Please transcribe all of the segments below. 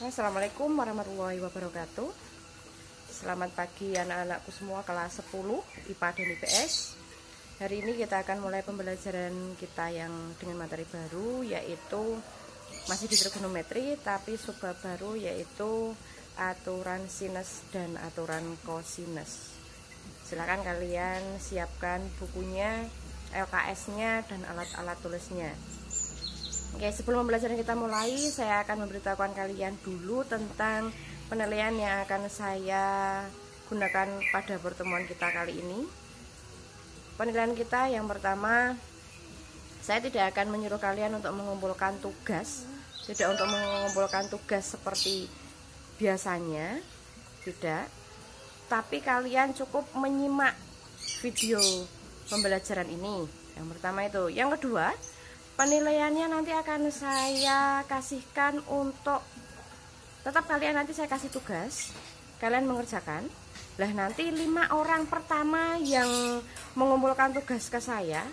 Assalamualaikum warahmatullahi wabarakatuh. Selamat pagi anak-anakku semua kelas 10 IPA dan IPS. Hari ini kita akan mulai pembelajaran kita yang dengan materi baru, yaitu masih di trigonometri tapi subbab baru, yaitu aturan sinus dan aturan kosinus. Silakan kalian siapkan bukunya, LKS-nya dan alat-alat tulisnya. Oke, sebelum pembelajaran kita mulai, saya akan memberitahukan kalian dulu tentang penilaian yang akan saya gunakan pada pertemuan kita kali ini. Penilaian kita yang pertama, saya tidak akan menyuruh kalian untuk mengumpulkan tugas, tidak untuk mengumpulkan tugas seperti biasanya, tidak. Tapi kalian cukup menyimak video pembelajaran ini. Yang pertama itu. Yang kedua, penilaiannya nanti akan saya kasihkan untuk tetap kalian, nanti saya kasih tugas, kalian mengerjakan. Lah nanti 5 orang pertama yang mengumpulkan tugas ke saya,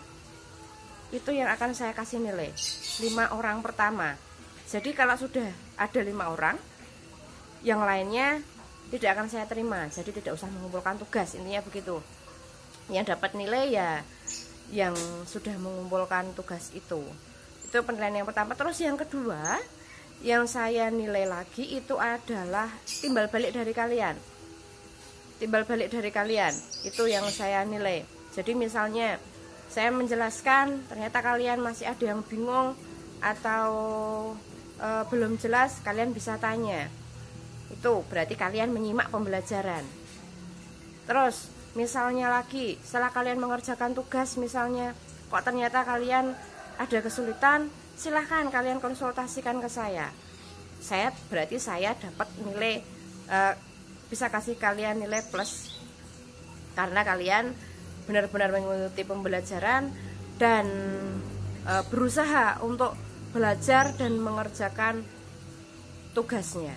itu yang akan saya kasih nilai. 5 orang pertama. Jadi kalau sudah ada 5 orang, yang lainnya tidak akan saya terima. Jadi tidak usah mengumpulkan tugas, intinya begitu. Yang dapat nilai ya yang sudah mengumpulkan tugas itu penilaian yang pertama. Terus yang kedua yang saya nilai lagi itu adalah timbal balik dari kalian. Timbal balik dari kalian itu yang saya nilai. Jadi misalnya saya menjelaskan, ternyata kalian masih ada yang bingung atau belum jelas, kalian bisa tanya. Itu berarti kalian menyimak pembelajaran. Terus misalnya lagi, setelah kalian mengerjakan tugas, misalnya kok ternyata kalian ada kesulitan, silahkan kalian konsultasikan ke saya. Berarti saya dapat nilai, bisa kasih kalian nilai plus, karena kalian benar-benar mengikuti pembelajaran dan berusaha untuk belajar dan mengerjakan tugasnya.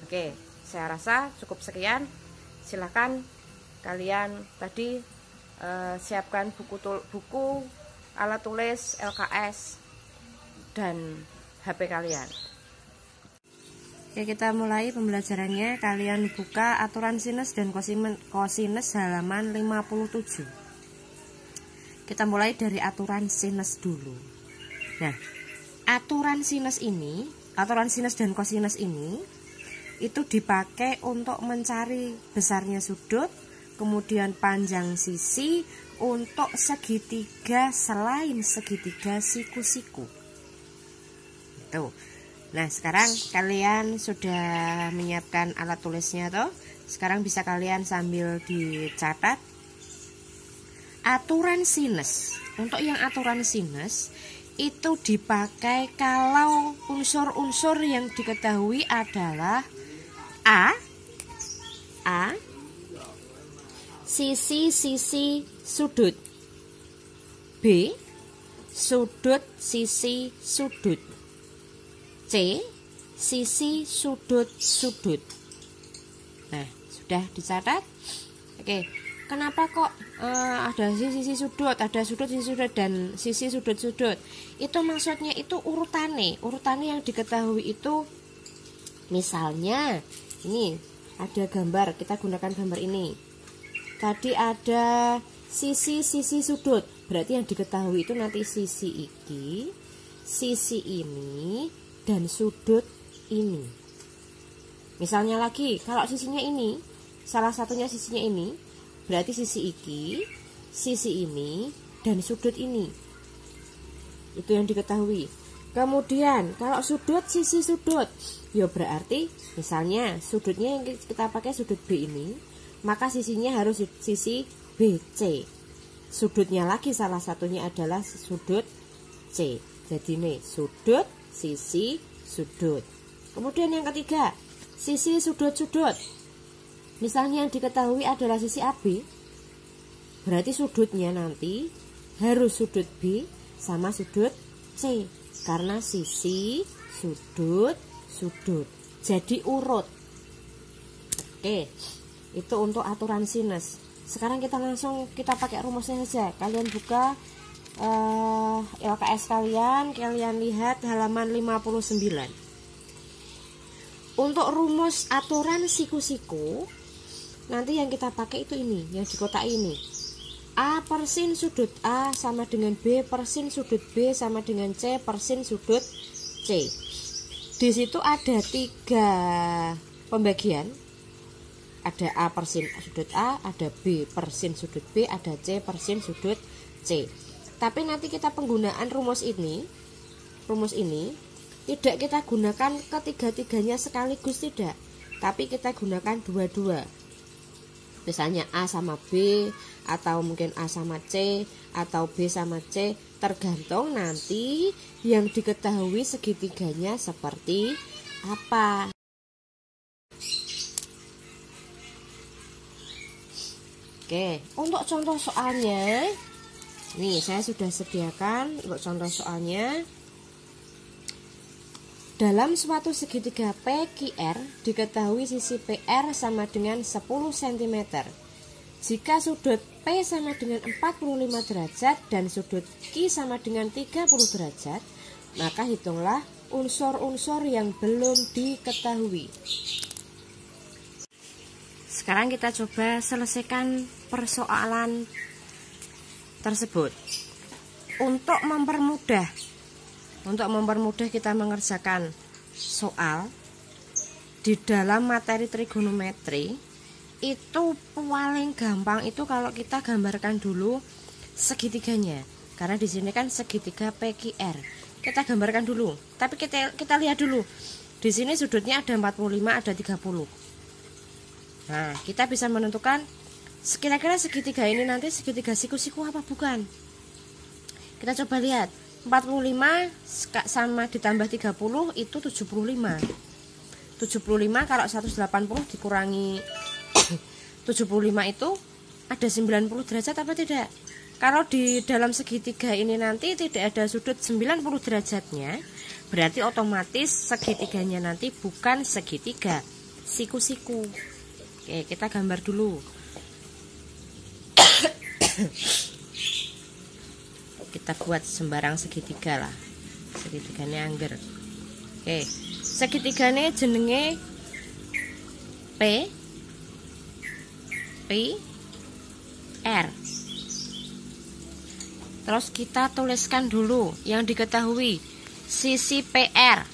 Oke, saya rasa cukup sekian. Silahkan kalian tadi siapkan buku, alat tulis, LKS, dan HP kalian. Oke, kita mulai pembelajarannya. Kalian buka aturan sinus dan kosinus halaman 57. Kita mulai dari aturan sinus dulu. Nah, aturan sinus dan kosinus ini itu dipakai untuk mencari besarnya sudut, kemudian panjang sisi untuk segitiga selain segitiga siku-siku. Tuh. Nah, sekarang kalian sudah menyiapkan alat tulisnya toh. Sekarang bisa kalian sambil dicatat. Aturan sinus. Untuk yang aturan sinus itu dipakai kalau unsur-unsur yang diketahui adalah A sisi-sisi sudut, B sudut sisi sudut, C sisi sudut-sudut. Nah, sudah dicatat? Oke, kenapa kok ada sisi sudut, ada sudut sisi sudut dan sisi sudut-sudut? Itu maksudnya itu urutannya yang diketahui itu. Misalnya ini ada gambar, kita gunakan gambar ini. Tadi ada sisi-sisi sudut, berarti yang diketahui itu nanti sisi ini, dan sudut ini. Misalnya lagi, kalau sisinya ini, salah satunya sisinya ini, berarti sisi ini, dan sudut ini. Itu yang diketahui. Kemudian, kalau sudut, sisi sudut, ya berarti misalnya sudutnya yang kita pakai sudut B ini, maka sisinya harus sisi BC. Sudutnya lagi salah satunya adalah sudut C. Jadi ini sudut, sisi, sudut. Kemudian yang ketiga, sisi sudut-sudut. Misalnya yang diketahui adalah sisi AB, berarti sudutnya nanti harus sudut B sama sudut C, karena sisi, sudut, sudut. Jadi urut. Oke, itu untuk aturan sinus. Sekarang kita pakai rumusnya saja. Kalian buka LKS kalian lihat halaman 59. Untuk rumus aturan siku-siku, nanti yang kita pakai itu ini, yang di kotak ini. A per sin sudut A sama dengan B per sin sudut B sama dengan C per sin sudut C. Di situ ada 3 pembagian. Ada A per sin sudut A, ada B per sin sudut B, ada C per sin sudut C. Tapi nanti kita penggunaan rumus ini tidak kita gunakan ketiga-tiganya sekaligus, tidak. Tapi kita gunakan dua-dua. Misalnya A sama B, atau mungkin A sama C, atau B sama C, tergantung nanti yang diketahui segitiganya seperti apa. Oke, untuk contoh soalnya, nih saya sudah sediakan untuk contoh soalnya. Dalam suatu segitiga PQR diketahui sisi PR sama dengan 10 cm. Jika sudut P sama dengan 45 derajat dan sudut Q sama dengan 30 derajat, maka hitunglah unsur-unsur yang belum diketahui. Sekarang kita coba selesaikan persoalan tersebut. Untuk mempermudah kita mengerjakan soal di dalam materi trigonometri, itu paling gampang itu kalau kita gambarkan dulu segitiganya. Karena di sini kan segitiga PQR. Kita gambarkan dulu. Tapi kita lihat dulu. Di sini sudutnya ada 45, ada 30. Nah, kita bisa menentukan kira-kira segitiga ini nanti segitiga siku-siku apa bukan. Kita coba lihat. 45 sama ditambah 30 itu 75. 75 kalau 180 dikurangi 75 itu ada 90 derajat apa tidak? Kalau di dalam segitiga ini nanti tidak ada sudut 90 derajatnya, berarti otomatis segitiganya nanti bukan segitiga siku-siku. Oke, kita gambar dulu. Kita buat sembarang segitiga lah, segitiganya angger. Oke, segitiganya jenenge P R. Terus kita tuliskan dulu yang diketahui. Sisi PR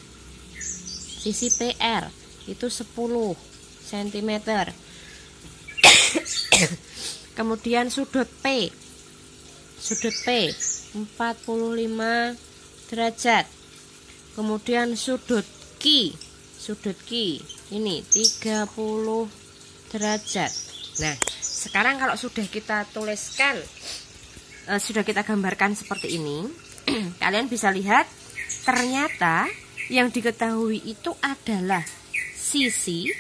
itu 10 cm. Kemudian sudut P 45 derajat. Kemudian sudut Q ini 30 derajat. Nah, sekarang kalau sudah kita tuliskan, sudah kita gambarkan seperti ini, kalian bisa lihat ternyata yang diketahui itu adalah sisi,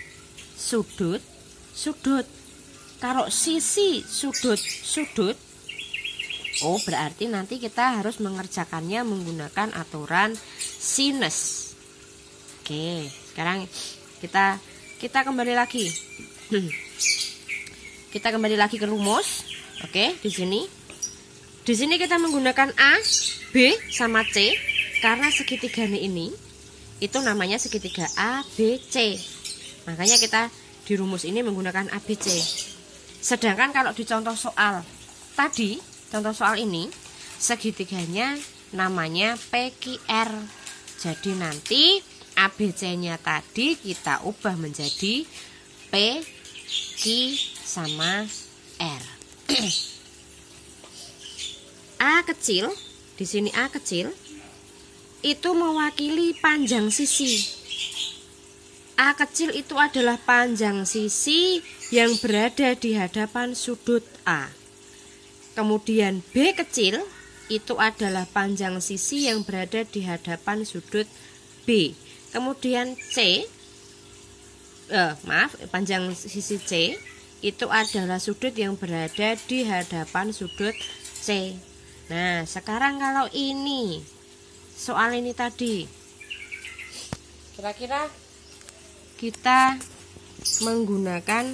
sudut. Kalau sisi, sudut, oh, berarti nanti kita harus mengerjakannya menggunakan aturan sinus. Oke, sekarang kita kembali lagi. Kita kembali lagi ke rumus. Oke, di sini kita menggunakan A, B sama C karena segitiga ini itu namanya segitiga A, B, C. Makanya kita di rumus ini menggunakan A, B, C. Sedangkan kalau di contoh soal tadi, contoh soal ini segitiganya namanya PQR. Jadi nanti ABC-nya tadi kita ubah menjadi P, Q sama R. A kecil, di sini A kecil itu mewakili panjang sisi. A kecil itu adalah panjang sisi yang berada di hadapan sudut A. Kemudian B kecil itu adalah panjang sisi yang berada di hadapan sudut B. Kemudian panjang sisi C itu adalah sudut yang berada di hadapan sudut C. Nah, sekarang kalau ini soal ini tadi, kira-kira kita menggunakan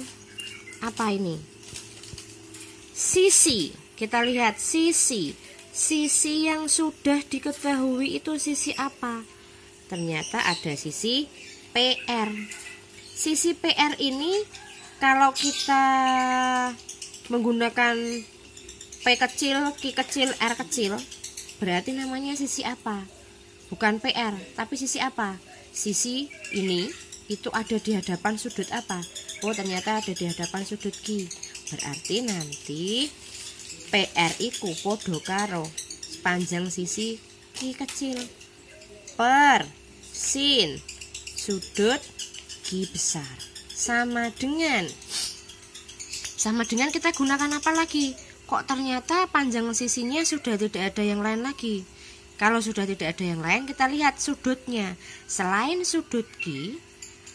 apa ini? Sisi. Kita lihat sisi. Sisi yang sudah diketahui itu sisi apa? Ternyata ada sisi PR. Sisi PR ini kalau kita menggunakan P kecil, Q kecil, R kecil, berarti namanya sisi apa? Bukan PR, tapi sisi apa? Sisi ini itu ada di hadapan sudut apa? Oh, ternyata ada di hadapan sudut Q. Berarti nanti PR iku podo karo panjang sisi Q kecil per sin sudut Q besar. Sama dengan kita gunakan apa lagi? Kok ternyata panjang sisinya sudah tidak ada yang lain lagi? Kalau sudah tidak ada yang lain, kita lihat sudutnya. Selain sudut Q,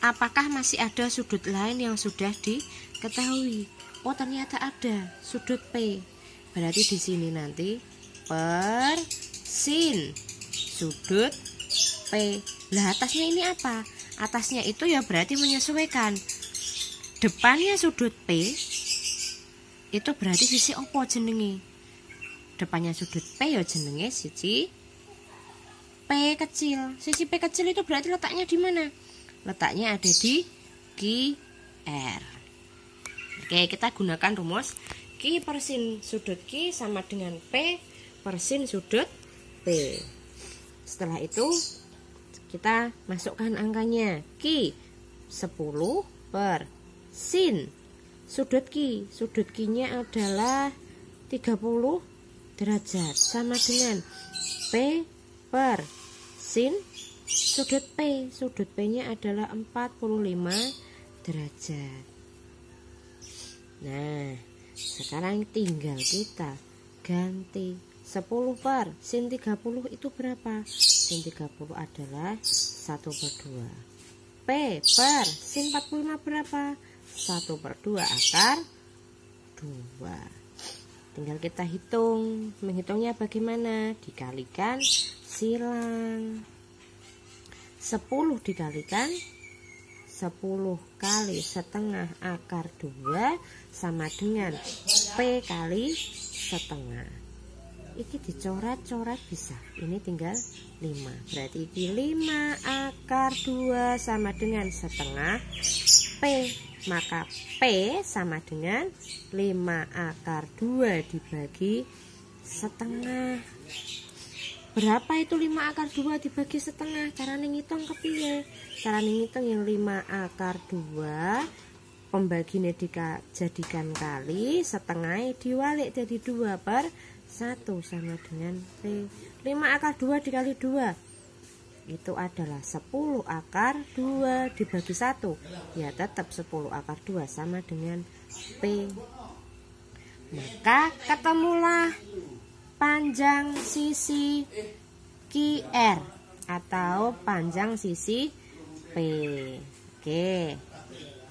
apakah masih ada sudut lain yang sudah diketahui? Oh, ternyata ada sudut P. Berarti di sini nanti per sin sudut P. Lah, atasnya ini apa? Atasnya itu ya berarti menyesuaikan. Depannya sudut P itu berarti sisi opo jenenge? Depannya sudut P ya jenenge sisi P kecil. Sisi P kecil itu berarti letaknya di mana? Letaknya ada di QR. Oke, kita gunakan rumus Q per sin sudut Q sama dengan P per sin sudut P. Setelah itu kita masukkan angkanya. Q 10 per sin sudut Q. Sudut Q-nya adalah 30 derajat sama dengan P per sin sudut P. Sudut P-nya adalah 45 derajat. Nah, sekarang tinggal kita ganti 10 per sin 30 itu berapa? Sin 30 adalah 1/2. P per sin 45 berapa? 1/2 akar 2. Tinggal kita hitung. Menghitungnya bagaimana? Dikalikan silang. 10 dikalikan 10 kali setengah akar 2 sama dengan P kali setengah. Iki dicoret-coret bisa. Ini tinggal 5. Berarti iki 5 akar 2 sama dengan setengah P. Maka P sama dengan 5 akar 2 dibagi setengah. Berapa itu 5 akar 2 dibagi setengah? Cara ngitung kepiye? Cara ngitung yang 5 akar 2 pembaginya dijadikan kali, setengahnya diwalik jadi 2/1 sama dengan P. 5 akar 2 dikali 2 itu adalah 10 akar 2 dibagi 1. Ya tetap 10 akar 2 sama dengan P. Maka ketemulah panjang sisi QR atau panjang sisi P. Oke,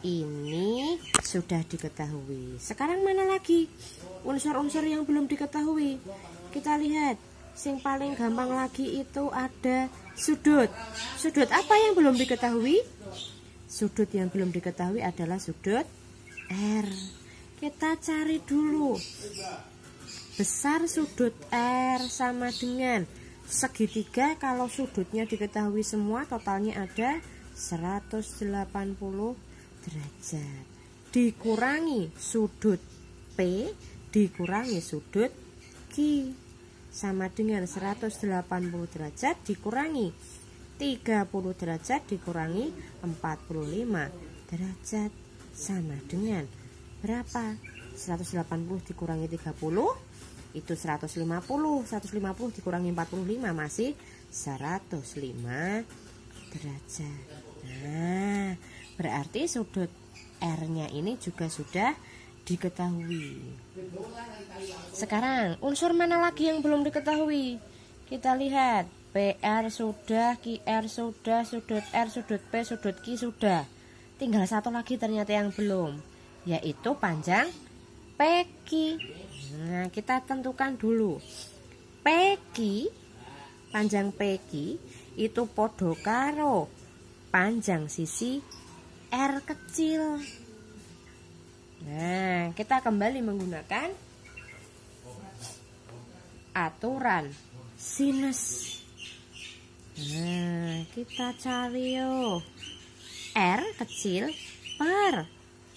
ini sudah diketahui. Sekarang mana lagi unsur-unsur yang belum diketahui? Kita lihat, yang paling gampang lagi itu ada sudut. Sudut apa yang belum diketahui? Sudut yang belum diketahui adalah sudut R. Kita cari dulu. Besar sudut R sama dengan segitiga. Kalau sudutnya diketahui semua, totalnya ada 180 derajat. Dikurangi sudut P dikurangi sudut Q sama dengan 180 derajat dikurangi 30 derajat dikurangi 45 derajat sama dengan berapa? 180 dikurangi 30 itu 150. 150 dikurangi 45 masih 105 derajat. Nah, berarti sudut R-nya ini juga sudah diketahui. Sekarang unsur mana lagi yang belum diketahui? Kita lihat, PR sudah, QR sudah, sudut R, sudut P, sudut Q sudah. Tinggal satu lagi ternyata yang belum, yaitu panjang PQ. Nah, kita tentukan dulu. PQ, panjang PQ itu podo karo panjang sisi R kecil. Nah, kita kembali menggunakan aturan sinus. Nah, kita cari yo R kecil per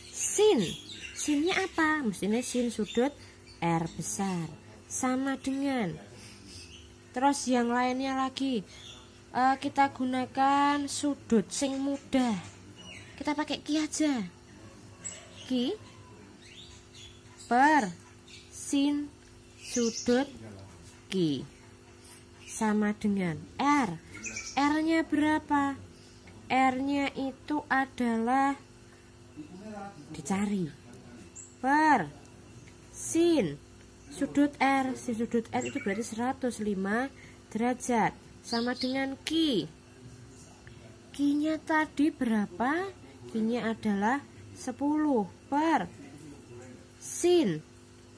sin. Sinnya apa? Mestinya sin sudut R besar. Sama dengan. Terus yang lainnya lagi, kita gunakan sudut sing mudah. Kita pakai Ki aja. Ki per sin sudut Ki sama dengan R. R-nya berapa? R-nya itu adalah, dicari, per sin sudut R. Sin sudut R itu berarti 105 derajat sama dengan Ki. Ki-nya tadi berapa? Ki-nya adalah 10 per sin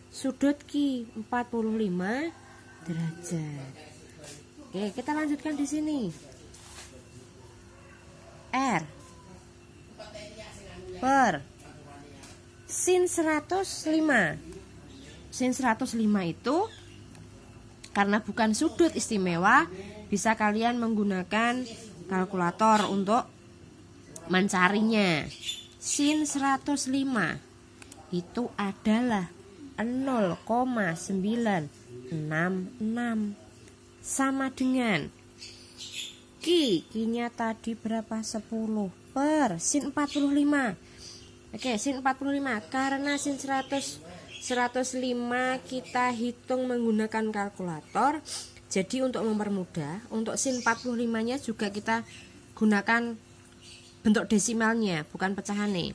sudut Ki 45 derajat. Oke, kita lanjutkan di sini. R per sin 105. Sin 105 itu karena bukan sudut istimewa, bisa kalian menggunakan kalkulator untuk mencarinya. Sin 105 itu adalah 0,966 sama dengan Ki-nya tadi berapa? 10 per sin 45. Oke, sin 45 karena sin 105 kita hitung menggunakan kalkulator. Jadi untuk mempermudah, untuk sin 45-nya juga kita gunakan bentuk desimalnya, bukan pecahannya.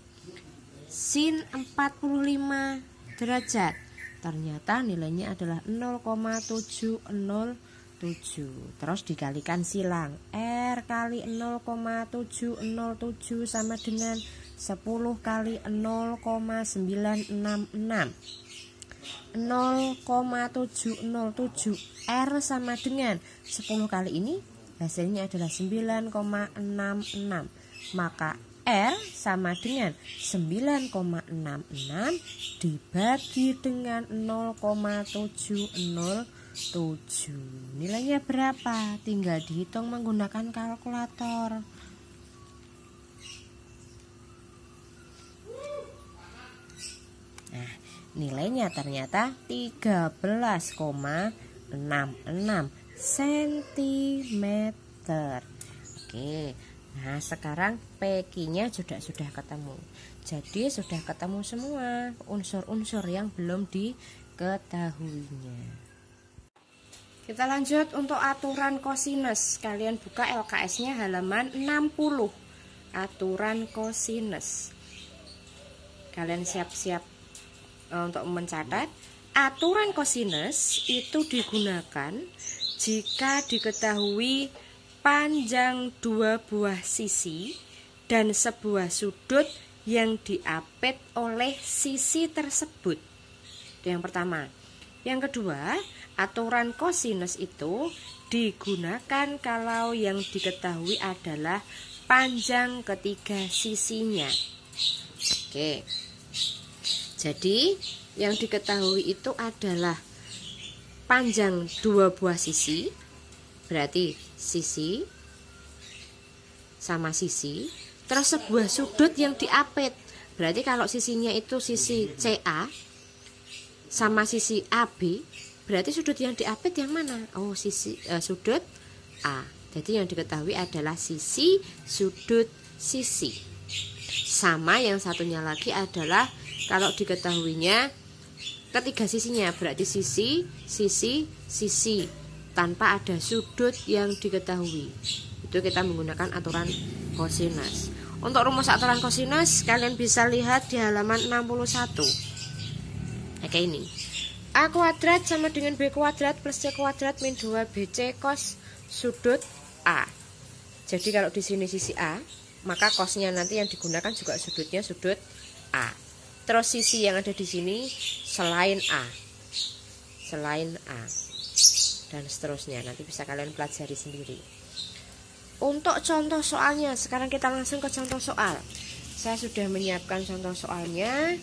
Sin 45 derajat ternyata nilainya adalah 0,707. Terus dikalikan silang, R kali 0,707 sama dengan 10 kali 0,966. 0,707 R sama dengan 10 kali ini hasilnya adalah 9,66. Maka R sama dengan 9,66 dibagi dengan 0,707. Nilainya berapa? Tinggal dihitung menggunakan kalkulator. Nah, nilainya ternyata 13,66 cm. Oke. Nah, sekarang PQ-nya sudah ketemu. Jadi sudah ketemu semua unsur-unsur yang belum diketahuinya. Kita lanjut untuk aturan kosinus. Kalian buka LKS-nya halaman 60. Aturan kosinus. Kalian siap-siap untuk mencatat. Aturan kosinus itu digunakan jika diketahui panjang dua buah sisi dan sebuah sudut yang diapit oleh sisi tersebut. Itu yang pertama. Yang kedua, aturan kosinus itu digunakan kalau yang diketahui adalah panjang ketiga sisinya. Oke. Jadi, yang diketahui itu adalah panjang dua buah sisi, berarti sisi sama sisi, terus sebuah sudut yang diapit. Berarti kalau sisinya itu sisi CA sama sisi AB, berarti sudut yang diapit yang mana? Oh, sisi sudut A. Jadi yang diketahui adalah sisi, sudut, sisi. Sama yang satunya lagi adalah kalau diketahuinya ketiga sisinya, berarti sisi, sisi, sisi, tanpa ada sudut yang diketahui. Itu kita menggunakan aturan kosinus. Untuk rumus aturan kosinus kalian bisa lihat di halaman 61. Oke, ini A kuadrat sama dengan B kuadrat plus C kuadrat min 2BC cos sudut A. Jadi kalau di sini sisi A, maka cosnya nanti yang digunakan juga sudutnya sudut A. Terus sisi yang ada di sini selain A, dan seterusnya. Nanti bisa kalian pelajari sendiri. Untuk contoh soalnya, sekarang kita langsung ke contoh soal. Saya sudah menyiapkan contoh soalnya.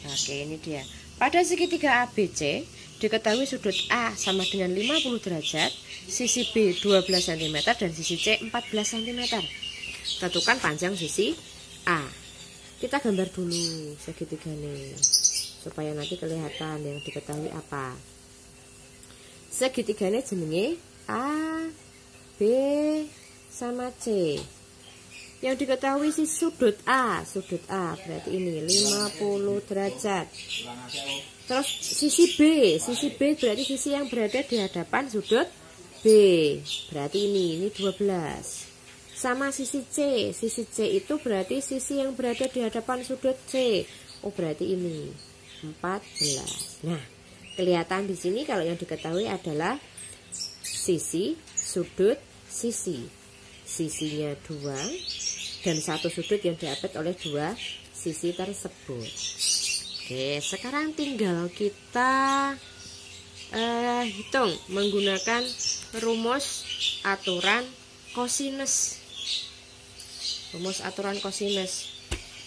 Oke, ini dia. Pada segitiga ABC diketahui sudut A sama dengan 50 derajat, sisi B 12 cm dan sisi C 14 cm. Tentukan panjang sisi A. Kita gambar dulu segitiganya supaya nanti kelihatan yang diketahui apa. Segitiganya jenenge A, B, sama C. Yang diketahui si sudut A berarti ini 50 derajat. Terus sisi B berarti sisi yang berada di hadapan sudut B, berarti ini 12. Sama sisi C itu berarti sisi yang berada di hadapan sudut C. Oh, berarti ini 14. Nah, kelihatan di sini kalau yang diketahui adalah sisi, sudut, sisi. Sisinya 2 dan satu sudut yang diapit oleh 2 sisi tersebut. Oke, sekarang tinggal kita hitung menggunakan rumus aturan kosinus. Rumus aturan kosinus.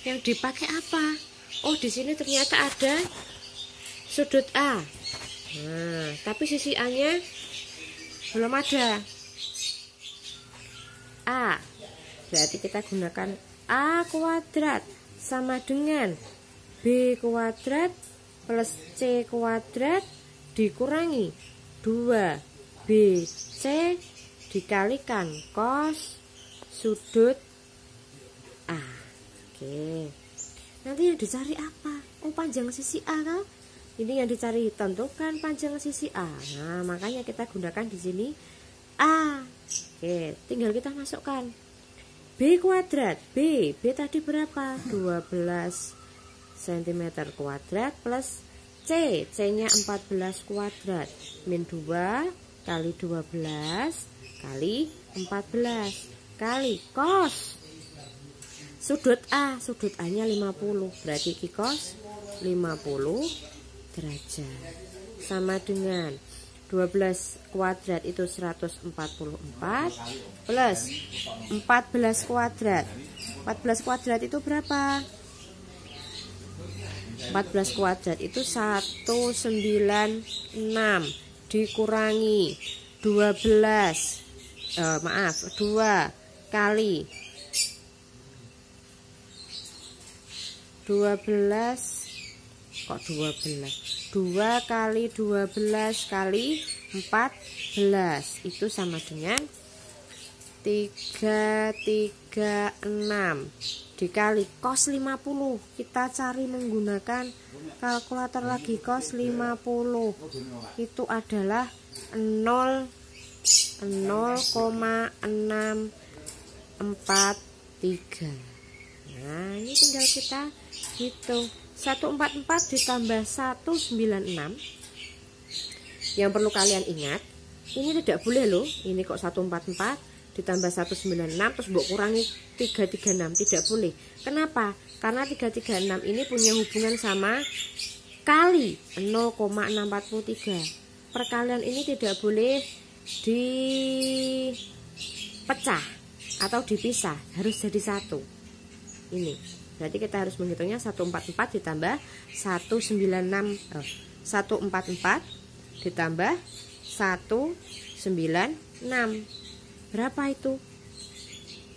Yang dipakai apa? Oh, di sini ternyata ada sudut A. Nah, tapi sisi A-nya belum ada. A. Berarti kita gunakan A kuadrat sama dengan B kuadrat plus C kuadrat dikurangi 2BC dikalikan cos sudut A. Oke. Nanti yang dicari apa? Oh, panjang sisi A kan? Ini yang dicari, tentukan panjang sisi A. Nah, makanya kita gunakan di sini A. Oke, tinggal kita masukkan B kuadrat. B tadi berapa? 12 cm kuadrat plus C-nya 14 kuadrat. Min 2 kali 12 kali 14 kali cos sudut A-nya 50. Berarti cos 50 derajat. Sama dengan 12 kuadrat itu 144 plus 14 kuadrat. 14 kuadrat itu berapa? 14 kuadrat itu 196 dikurangi 2 kali 12 kok 12 2 kali 12 kali 14 itu sama dengan 336 dikali cos 50. Kita cari menggunakan kalkulator lagi. Cos 50 itu adalah 0,643. Nah, ini tinggal kita hitung. 144 ditambah 196. Yang perlu kalian ingat, ini tidak boleh loh. Ini kok 144 ditambah 196 terus mbok kurangi 336, tidak boleh. Kenapa? Karena 336 ini punya hubungan sama kali 0,643. Perkalian ini tidak boleh dipecah atau dipisah, harus jadi satu. Ini berarti kita harus menghitungnya 144 ditambah 144 ditambah 196. Berapa itu?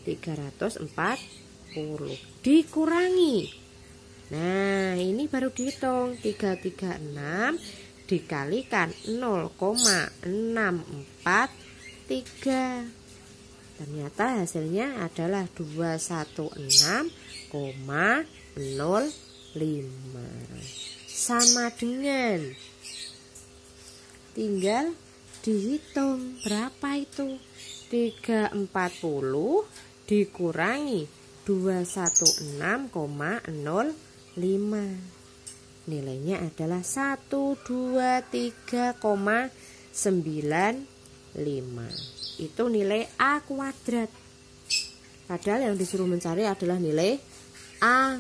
340 dikurangi. Nah, ini baru dihitung. 336 dikalikan 0,643. Ternyata hasilnya adalah 216,05. Sama dengan, tinggal dihitung berapa itu. 340 dikurangi 216,05. Nilainya adalah 123,95. Itu nilai A kuadrat. Padahal yang disuruh mencari adalah nilai A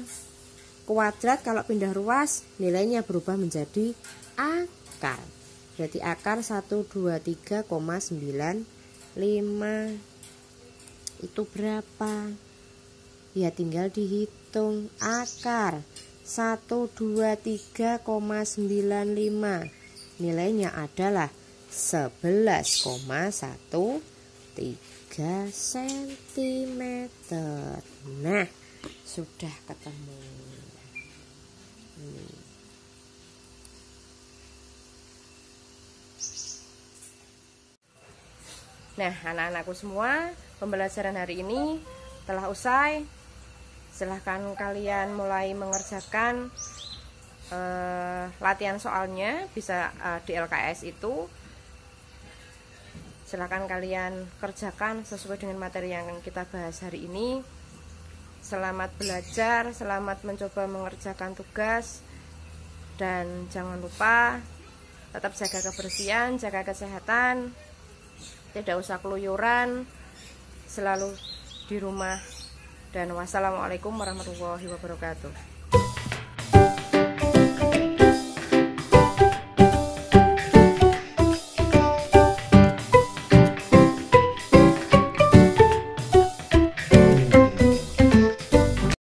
kuadrat. Kalau pindah ruas nilainya berubah menjadi akar. Berarti akar 123,95 itu berapa? Ya tinggal dihitung. Akar 123,95 nilainya adalah 11,13. cm. Nah, sudah ketemu. Nah, anak-anakku semua, pembelajaran hari ini telah usai. Silahkan kalian mulai mengerjakan latihan soalnya, bisa di LKS itu. Silahkan kalian kerjakan sesuai dengan materi yang kita bahas hari ini. Selamat belajar, selamat mencoba mengerjakan tugas, dan jangan lupa tetap jaga kebersihan, jaga kesehatan. Tidak usah keluyuran, selalu di rumah. Dan wassalamualaikum warahmatullahi wabarakatuh.